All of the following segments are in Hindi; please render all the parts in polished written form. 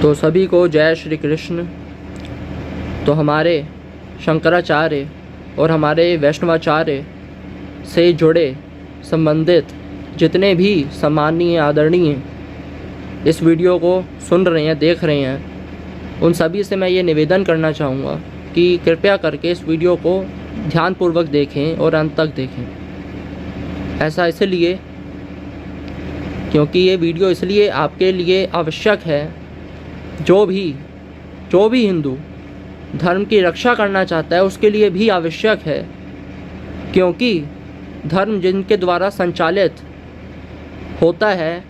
तो सभी को जय श्री कृष्ण। तो हमारे शंकराचार्य और हमारे वैष्णवाचार्य से जुड़े संबंधित जितने भी सम्मानीय आदरणीय इस वीडियो को सुन रहे हैं, देख रहे हैं, उन सभी से मैं ये निवेदन करना चाहूँगा कि कृपया करके इस वीडियो को ध्यानपूर्वक देखें और अंत तक देखें। ऐसा इसलिए क्योंकि ये वीडियो इसलिए आपके लिए आवश्यक है, जो भी हिंदू धर्म की रक्षा करना चाहता है उसके लिए भी आवश्यक है, क्योंकि धर्म जिनके द्वारा संचालित होता है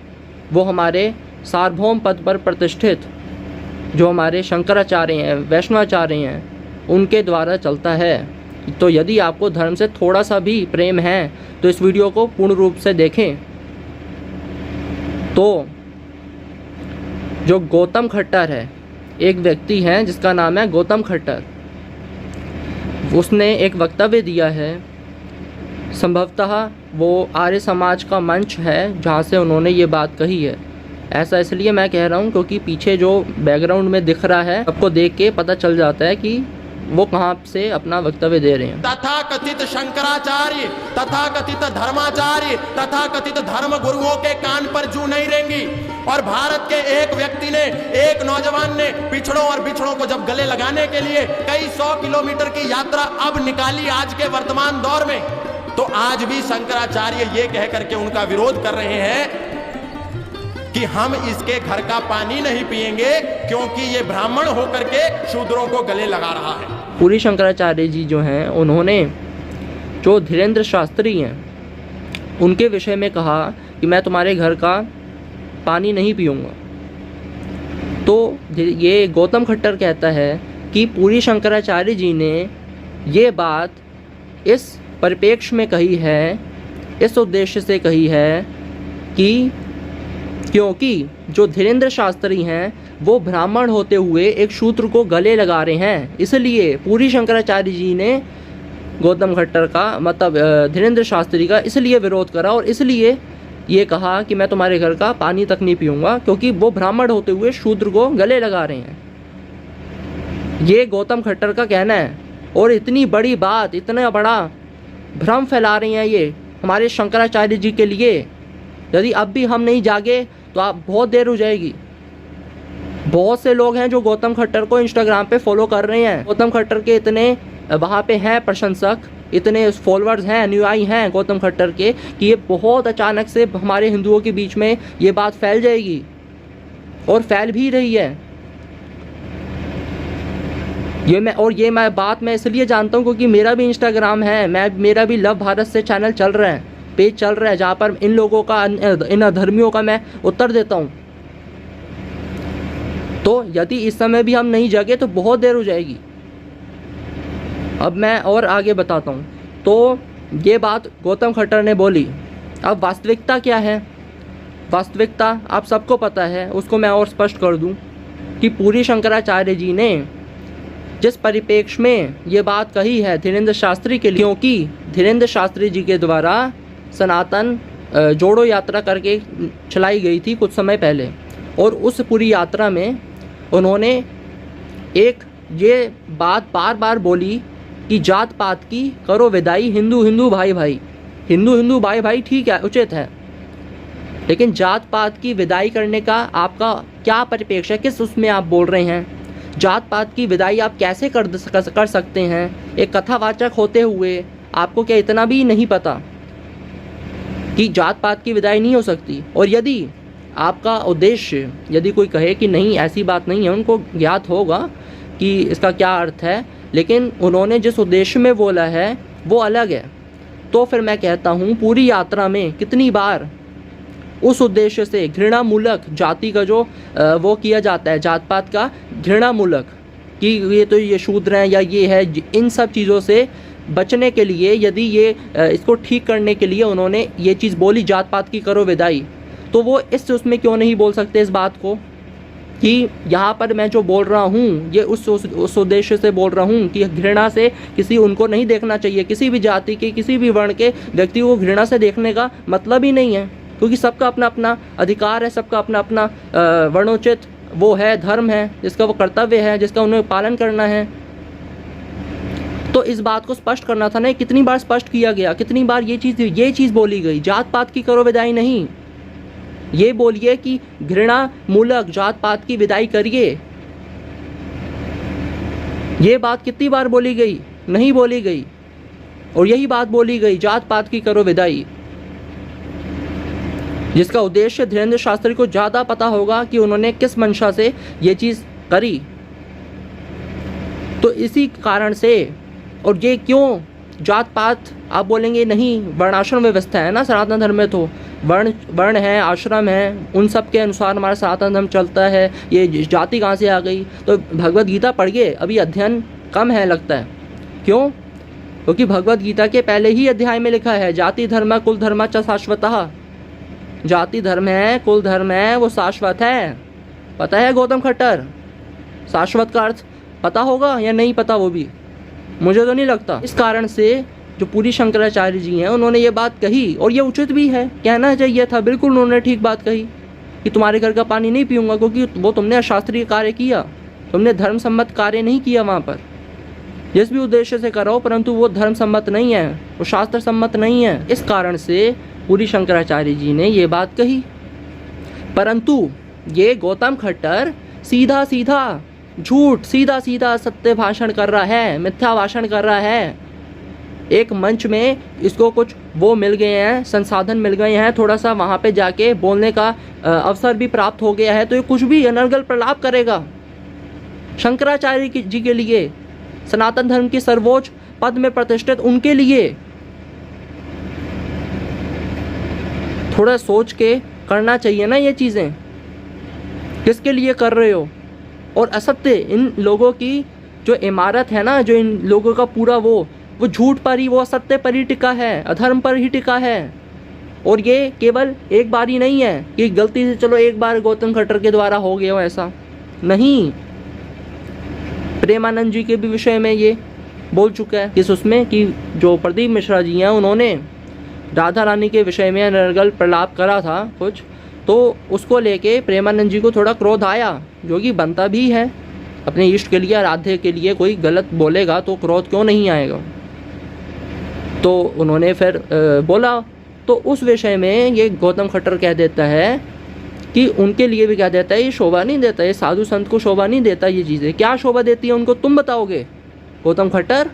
वो हमारे सार्वभौम पद पर प्रतिष्ठित जो हमारे शंकराचार्य हैं, वैष्णवाचार्य हैं, उनके द्वारा चलता है। तो यदि आपको धर्म से थोड़ा सा भी प्रेम है तो इस वीडियो को पूर्ण रूप से देखें। तो जो गौतम खट्टर है, एक व्यक्ति है जिसका नाम है गौतम खट्टर, उसने एक वक्तव्य दिया है। संभवतः वो आर्य समाज का मंच है जहाँ से उन्होंने ये बात कही है। ऐसा इसलिए मैं कह रहा हूँ क्योंकि पीछे जो बैकग्राउंड में दिख रहा है आपको देख के पता चल जाता है कि वो कहाँ से अपना वक्तव्य दे रहे हैं। तथा कथित शंकराचार्य, तथा कथित धर्माचार्य, तथा कथित धर्म गुरुओं के कान पर जू नहीं रहेंगी। और भारत के एक व्यक्ति ने, एक नौजवान ने पिछड़ों और बिछड़ों को जब गले लगाने के लिए कई 100 किलोमीटर की यात्रा अब निकाली आज के वर्तमान दौर में, तो आज भी शंकराचार्य ये कह करके उनका विरोध कर रहे हैं कि हम इसके घर का पानी नहीं पिएंगे क्योंकि ये ब्राह्मण होकर के शूद्रों को गले लगा रहा है। पूरी शंकराचार्य जी जो हैं, उन्होंने जो धीरेन्द्र शास्त्री हैं उनके विषय में कहा कि मैं तुम्हारे घर का पानी नहीं पीऊँगा। तो ये गौतम खट्टर कहता है कि पूरी शंकराचार्य जी ने ये बात इस परिप्रेक्ष्य में कही है, इस उद्देश्य से कही है कि क्योंकि जो धीरेन्द्र शास्त्री हैं वो ब्राह्मण होते हुए एक शूद्र को गले लगा रहे हैं। इसलिए पूरी शंकराचार्य जी ने गौतम खट्टर का मतलब धीरेन्द्र शास्त्री का इसलिए विरोध करा और इसलिए ये कहा कि मैं तुम्हारे घर का पानी तक नहीं पीऊँगा क्योंकि वो ब्राह्मण होते हुए शूद्र को गले लगा रहे हैं। ये गौतम खट्टर का कहना है। और इतनी बड़ी बात, इतना बड़ा भ्रम फैला रहे हैं ये हमारे शंकराचार्य जी के लिए। यदि अब भी हम नहीं जागे तो आप बहुत देर हो जाएगी। बहुत से लोग हैं जो गौतम खट्टर को इंस्टाग्राम पे फॉलो कर रहे हैं। गौतम खट्टर के इतने वहाँ पे हैं प्रशंसक, इतने फॉलोअर्स हैं, अनुयायी हैं गौतम खट्टर के कि ये बहुत अचानक से हमारे हिंदुओं के बीच में ये बात फैल जाएगी और फैल भी रही है। ये बात मैं इसलिए जानता हूँ क्योंकि मेरा भी इंस्टाग्राम है, मेरा भी लव भारत से चैनल चल रहा है, पेज चल रहा है जहाँ पर इन लोगों का, इन अधर्मियों का मैं उत्तर देता हूँ। तो यदि इस समय भी हम नहीं जागे तो बहुत देर हो जाएगी। अब मैं और आगे बताता हूँ। तो ये बात गौतम खट्टर ने बोली। अब वास्तविकता क्या है? वास्तविकता आप सबको पता है, उसको मैं और स्पष्ट कर दूँ कि पूरी शंकराचार्य जी ने जिस परिप्रेक्ष्य में ये बात कही है धीरेन्द्र शास्त्री के लिए, क्योंकि धीरेन्द्र शास्त्री जी के द्वारा सनातन जोड़ो यात्रा करके चलाई गई थी कुछ समय पहले, और उस पूरी यात्रा में उन्होंने एक ये बात बार बार बोली कि जात पात की करो विदाई, हिंदू हिंदू भाई भाई। हिंदू हिंदू भाई भाई ठीक है, उचित है, लेकिन जात पात की विदाई करने का आपका क्या परिप्रेक्ष्य है? किस उसमें आप बोल रहे हैं? जात पात की विदाई आप कैसे कर सकते हैं? एक कथावाचक होते हुए आपको क्या इतना भी नहीं पता कि जात पात की विदाई नहीं हो सकती? और यदि आपका उद्देश्य, यदि कोई कहे कि नहीं ऐसी बात नहीं है, उनको ज्ञात होगा कि इसका क्या अर्थ है, लेकिन उन्होंने जिस उद्देश्य में बोला है वो अलग है। तो फिर मैं कहता हूँ पूरी यात्रा में कितनी बार उस उद्देश्य से घृणामूलक जाति का जो वो किया जाता है, जात पात का घृणामूलक कि ये तो ये शूद्र हैं या ये है, इन सब चीज़ों से बचने के लिए, यदि ये इसको ठीक करने के लिए उन्होंने ये चीज़ बोली जात पात की करो विदाई, तो वो उसमें क्यों नहीं बोल सकते इस बात को कि यहाँ पर मैं जो बोल रहा हूँ ये उस उद्देश्य से बोल रहा हूँ कि घृणा से किसी उनको नहीं देखना चाहिए। किसी भी जाति के, किसी भी वर्ण के व्यक्ति को घृणा से देखने का मतलब ही नहीं है, क्योंकि सबका अपना अपना अधिकार है, सबका अपना अपना वर्णोचित वो है धर्म है, जिसका वो कर्तव्य है, जिसका उन्हें पालन करना है। तो इस बात को स्पष्ट करना था ना, कितनी बार स्पष्ट किया गया, कितनी बार ये चीज़ बोली गई। जात पात की करो विदाई नहीं, ये बोलिए कि घृणा मूलक जात पात की विदाई करिए। ये बात कितनी बार बोली गई? नहीं बोली गई। और यही बात बोली गई, जात पात की करो विदाई, जिसका उद्देश्य धीरेन्द्र शास्त्री को ज़्यादा पता होगा कि उन्होंने किस मंशा से ये चीज़ करी। तो इसी कारण से, और ये क्यों जात पात, आप बोलेंगे नहीं वर्णाश्रम व्यवस्था है ना सनातन धर्म में, तो वर्ण है, आश्रम है, उन सब के अनुसार हमारा सनातन धर्म चलता है, ये जाति कहाँ से आ गई? तो भगवद गीता पढ़िए, अभी अध्ययन कम है लगता है। क्यों? क्योंकि भगवद गीता के पहले ही अध्याय में लिखा है जाति धर्म कुल धर्म च शाश्वतः। जाति धर्म है, कुल धर्म है, वो शाश्वत है। पता है गौतम खट्टर? शाश्वत का अर्थ पता होगा या नहीं पता, वो भी मुझे तो नहीं लगता। इस कारण से जो पूरी शंकराचार्य जी हैं उन्होंने ये बात कही, और ये उचित भी है, कहना चाहिए था। बिल्कुल उन्होंने ठीक बात कही कि तुम्हारे घर का पानी नहीं पीऊँगा, क्योंकि वो तुमने अशास्त्रीय कार्य किया, तुमने धर्म सम्मत कार्य नहीं किया वहाँ पर। जिस भी उद्देश्य से करो, परंतु वो धर्म सम्मत नहीं है, वो शास्त्र सम्मत नहीं है। इस कारण से पूरी शंकराचार्य जी ने ये बात कही। परंतु ये गौतम खट्टर सीधा सीधा झूठ, सीधा सीधा सत्य भाषण कर रहा है, मिथ्या भाषण कर रहा है। एक मंच में इसको कुछ वो मिल गए हैं, संसाधन मिल गए हैं, थोड़ा सा वहाँ पे जाके बोलने का अवसर भी प्राप्त हो गया है, तो ये कुछ भी अनर्गल प्रलाप करेगा शंकराचार्य जी के लिए, सनातन धर्म के सर्वोच्च पद में प्रतिष्ठित उनके लिए। थोड़ा सोच के करना चाहिए ना ये चीज़ें, किसके लिए कर रहे हो? और असत्य, इन लोगों की जो इमारत है ना, जो इन लोगों का पूरा वो झूठ पर ही, वो असत्य पर ही टिका है, अधर्म पर ही टिका है। और ये केवल एक बार ही नहीं है कि गलती से चलो एक बार गौतम खट्टर के द्वारा हो गया हो, ऐसा नहीं। प्रेमानंद जी के भी विषय में ये बोल चुका है किस उसमें, कि जो प्रदीप मिश्रा जी हैं उन्होंने राधा रानी के विषय में अनर्गल प्रलाप करा था कुछ, तो उसको लेके प्रेमानंद जी को थोड़ा क्रोध आया, जो कि बनता भी है। अपने इष्ट के लिए, आराध्य के लिए कोई गलत बोलेगा तो क्रोध क्यों नहीं आएगा? तो उन्होंने फिर बोला, तो उस विषय में ये गौतम खट्टर कह देता है कि उनके लिए भी कह देता है ये शोभा नहीं देता, ये साधु संत को शोभा नहीं देता। ये चीज़ें क्या शोभा देती है उनको, तुम बताओगे गौतम खट्टर?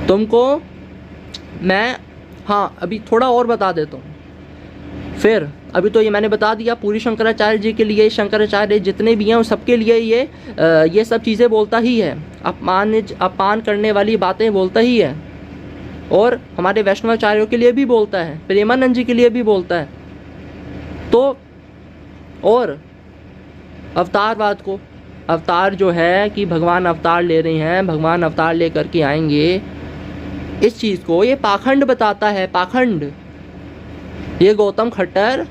तुमको मैं, हाँ अभी थोड़ा और बता देता हूँ। फिर अभी तो ये मैंने बता दिया, पूरी शंकराचार्य जी के लिए, शंकराचार्य जितने भी हैं उन सबके लिए ये सब चीज़ें बोलता ही है, अपमान करने वाली बातें बोलता ही है। और हमारे वैष्णवाचार्यों के लिए भी बोलता है, प्रेमानंद जी के लिए भी बोलता है। तो और अवतारवाद को, अवतार जो है कि भगवान अवतार ले रहे हैं, भगवान अवतार ले करके आएंगे, इस चीज़ को ये पाखंड बताता है, पाखंड। ये गौतम खट्टर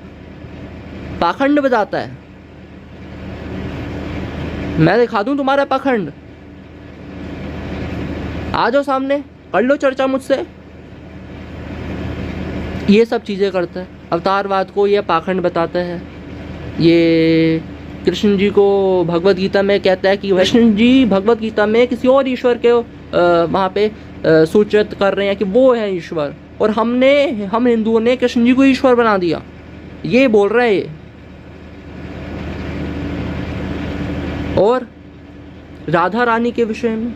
पाखंड बताता है। मैं दिखा दूं तुम्हारा पाखंड, आ जाओ सामने, कर लो चर्चा मुझसे। ये सब चीज़ें करता है, अवतारवाद को ये पाखंड बताता है। ये कृष्ण जी को भगवद गीता में कहता है कि कृष्ण जी भगवद गीता में किसी और ईश्वर के वहाँ पे सूचित कर रहे हैं कि वो है ईश्वर, और हम हिंदुओं ने कृष्ण जी को ईश्वर बना दिया, ये बोल रहे हैं। और राधा रानी के विषय में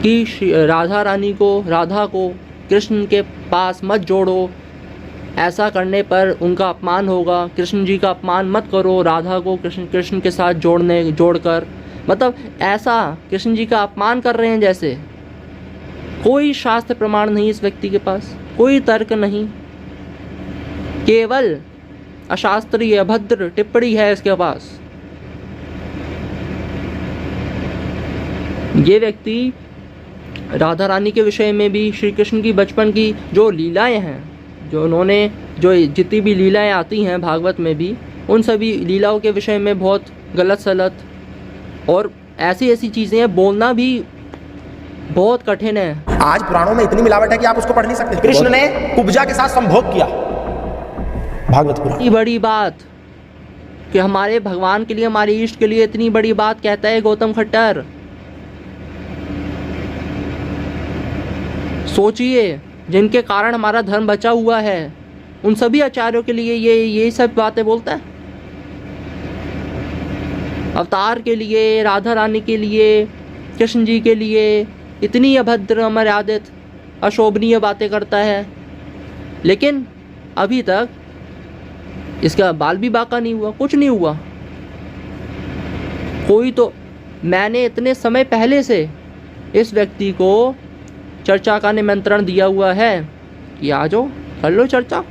कि राधा को कृष्ण के पास मत जोड़ो, ऐसा करने पर उनका अपमान होगा, कृष्ण जी का अपमान मत करो, राधा को कृष्ण के साथ जोड़कर, मतलब ऐसा कृष्ण जी का अपमान कर रहे हैं जैसे। कोई शास्त्र प्रमाण नहीं इस व्यक्ति के पास, कोई तर्क नहीं, केवल अशास्त्रीय अभद्र टिप्पणी है इसके पास। ये व्यक्ति राधा रानी के विषय में भी, श्री कृष्ण की बचपन की जो लीलाएं हैं, जो जितनी भी लीलाएं आती हैं भागवत में भी, उन सभी लीलाओं के विषय में बहुत गलत सलत और ऐसी चीज़ें बोलना भी बहुत कठिन है। आज पुराणों में इतनी मिलावट है कि आप उसको पढ़ नहीं सकते। कृष्ण ने कुब्जा के साथ संभोग किया, भागवत पुराण। बड़ी बात कि हमारे भगवान के लिए, हमारे इष्ट के लिए इतनी बड़ी बात कहता है गौतम खट्टर। सोचिए, जिनके कारण हमारा धर्म बचा हुआ है, उन सभी आचार्यों के लिए ये सब बातें बोलता है। अवतार के लिए, राधा रानी के लिए, कृष्ण जी के लिए इतनी अभद्र, अमर्यादित, अशोभनीय बातें करता है, लेकिन अभी तक इसका बाल भी बाका नहीं हुआ, कुछ नहीं हुआ। कोई तो, मैंने इतने समय पहले से इस व्यक्ति को चर्चा का निमंत्रण दिया हुआ है कि आ जाओ, कर लो चर्चा,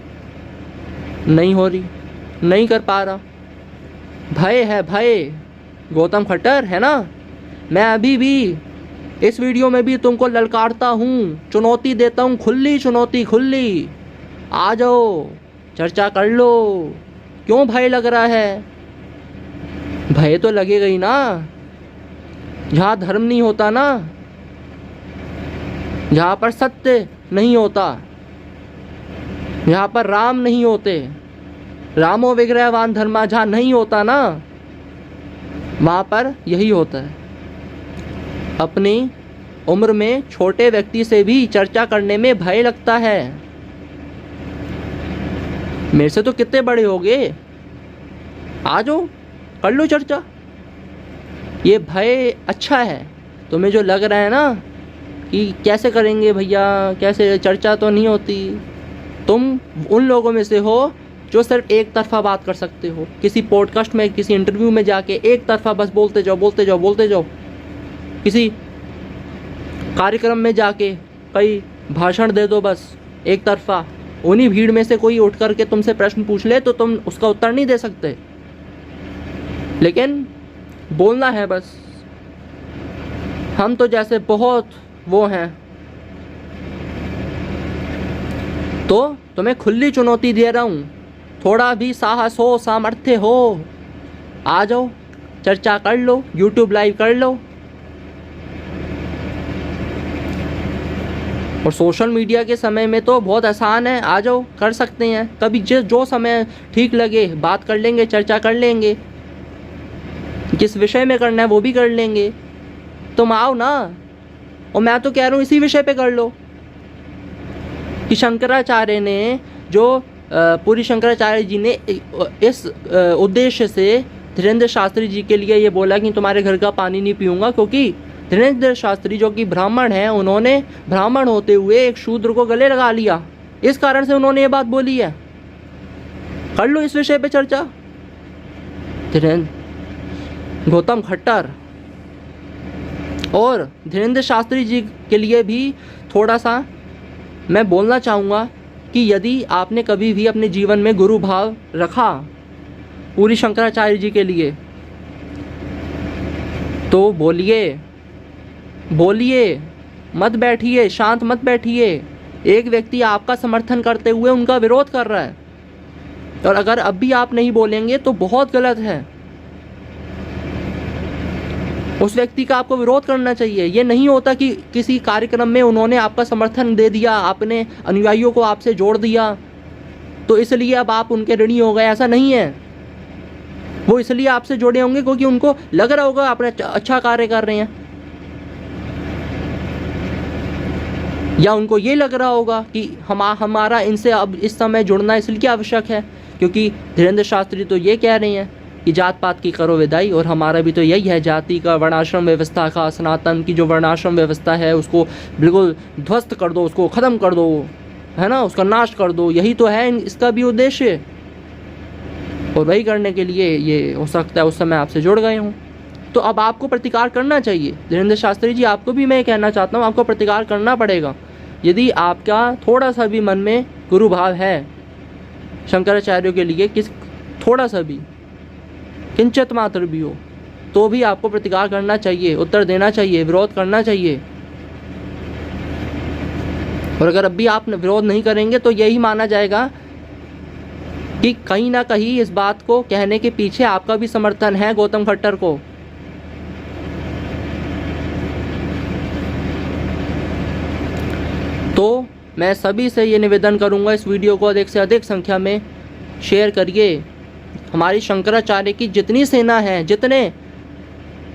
नहीं हो रही, नहीं कर पा रहा। भय है, भय गौतम खट्टर, है ना। मैं अभी भी इस वीडियो में भी तुमको ललकारता हूँ, चुनौती देता हूँ, खुली चुनौती, खुली। आ जाओ, चर्चा कर लो। क्यों भय लग रहा है? भय तो लगेगा ही ना। जहाँ धर्म नहीं होता ना, जहाँ पर सत्य नहीं होता, जहाँ पर राम नहीं होते, रामो विग्रहवान धर्मा जहाँ नहीं होता ना, वहाँ पर यही होता है। अपनी उम्र में छोटे व्यक्ति से भी चर्चा करने में भय लगता है। मेरे से तो कितने बड़े हो गए, आ जाओ, कर लो चर्चा। ये भय अच्छा है। तुम्हें जो लग रहा है ना कि कैसे करेंगे भैया, कैसे, चर्चा तो नहीं होती, तुम उन लोगों में से हो जो सिर्फ एक तरफा बात कर सकते हो। किसी पॉडकास्ट में, किसी इंटरव्यू में जाके एक तरफा बस बोलते जाओ, बोलते जाओ, बोलते जाओ। किसी कार्यक्रम में जाके कई भाषण दे दो बस एक तरफा। उन्हीं भीड़ में से कोई उठ करके तुमसे प्रश्न पूछ ले तो तुम उसका उत्तर नहीं दे सकते, लेकिन बोलना है बस। हम तो जैसे बहुत वो हैं। तो तुम्हें खुली चुनौती दे रहा हूँ, थोड़ा भी साहस हो, सामर्थ्य हो, आ जाओ, चर्चा कर लो, YouTube लाइव कर लो। और सोशल मीडिया के समय में तो बहुत आसान है, आ जाओ, कर सकते हैं। कभी जो समय ठीक लगे बात कर लेंगे, चर्चा कर लेंगे। किस विषय में करना है वो भी कर लेंगे। तुम आओ ना। और मैं तो कह रहा हूँ इसी विषय पे कर लो कि शंकराचार्य ने जो पूरी शंकराचार्य जी ने इस उद्देश्य से धीरेन्द्र शास्त्री जी के लिए ये बोला कि तुम्हारे घर का पानी नहीं पीऊँगा, क्योंकि धीरेन्द्र शास्त्री जो कि ब्राह्मण हैं, उन्होंने ब्राह्मण होते हुए एक शूद्र को गले लगा लिया। इस कारण से उन्होंने ये बात बोली है। कर लो इस विषय पे चर्चा। गौतम खट्टर और धीरेन्द्र शास्त्री जी के लिए भी थोड़ा सा मैं बोलना चाहूँगा कि यदि आपने कभी भी अपने जीवन में गुरु भाव रखा पूरी शंकराचार्य जी के लिए, तो बोलिए, बोलिए, मत बैठिए, शांत मत बैठिए। एक व्यक्ति आपका समर्थन करते हुए उनका विरोध कर रहा है, और अगर अब भी आप नहीं बोलेंगे तो बहुत गलत है। उस व्यक्ति का आपको विरोध करना चाहिए। ये नहीं होता कि किसी कार्यक्रम में उन्होंने आपका समर्थन दे दिया, अपने अनुयायियों को आपसे जोड़ दिया, तो इसलिए अब आप उनके ऋणी हो गए। ऐसा नहीं है। वो इसलिए आपसे जुड़े होंगे क्योंकि उनको लग रहा होगा आप अच्छा कार्य कर रहे हैं, या उनको ये लग रहा होगा कि हमारा इनसे अब इस समय जुड़ना इसलिए आवश्यक है क्योंकि धीरेन्द्र शास्त्री तो ये कह रहे हैं कि जात पात की करो विदाई, और हमारा भी तो यही है, जाति का, वर्णाश्रम व्यवस्था का, सनातन की जो वर्णाश्रम व्यवस्था है उसको बिल्कुल ध्वस्त कर दो, उसको ख़त्म कर दो, है ना, उसका नाश कर दो। यही तो है इसका भी उद्देश्य। और वही करने के लिए ये हो सकता है उस समय आपसे जुड़ गए हों। तो अब आपको प्रतिकार करना चाहिए। धीरेन्द्र शास्त्री जी, आपको भी मैं कहना चाहता हूँ, आपको प्रतिकार करना पड़ेगा। यदि आपका थोड़ा सा भी मन में गुरु भाव है शंकराचार्यों के लिए, थोड़ा सा भी, किंचित मात्र भी हो, तो भी आपको प्रतिकार करना चाहिए, उत्तर देना चाहिए, विरोध करना चाहिए। और अगर अब भी आप विरोध नहीं करेंगे तो यही माना जाएगा कि कहीं ना कहीं इस बात को कहने के पीछे आपका भी समर्थन है गौतम खट्टर को। तो मैं सभी से ये निवेदन करूंगा, इस वीडियो को अधिक से अधिक संख्या में शेयर करिए, हमारी शंकराचार्य की जितनी सेना है, जितने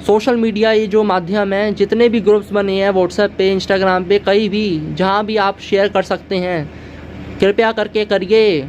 सोशल मीडिया ये जो माध्यम हैं, जितने भी ग्रुप्स बने हैं व्हाट्सएप पे, इंस्टाग्राम पे, कहीं भी जहाँ भी आप शेयर कर सकते हैं, कृपया करके करिए।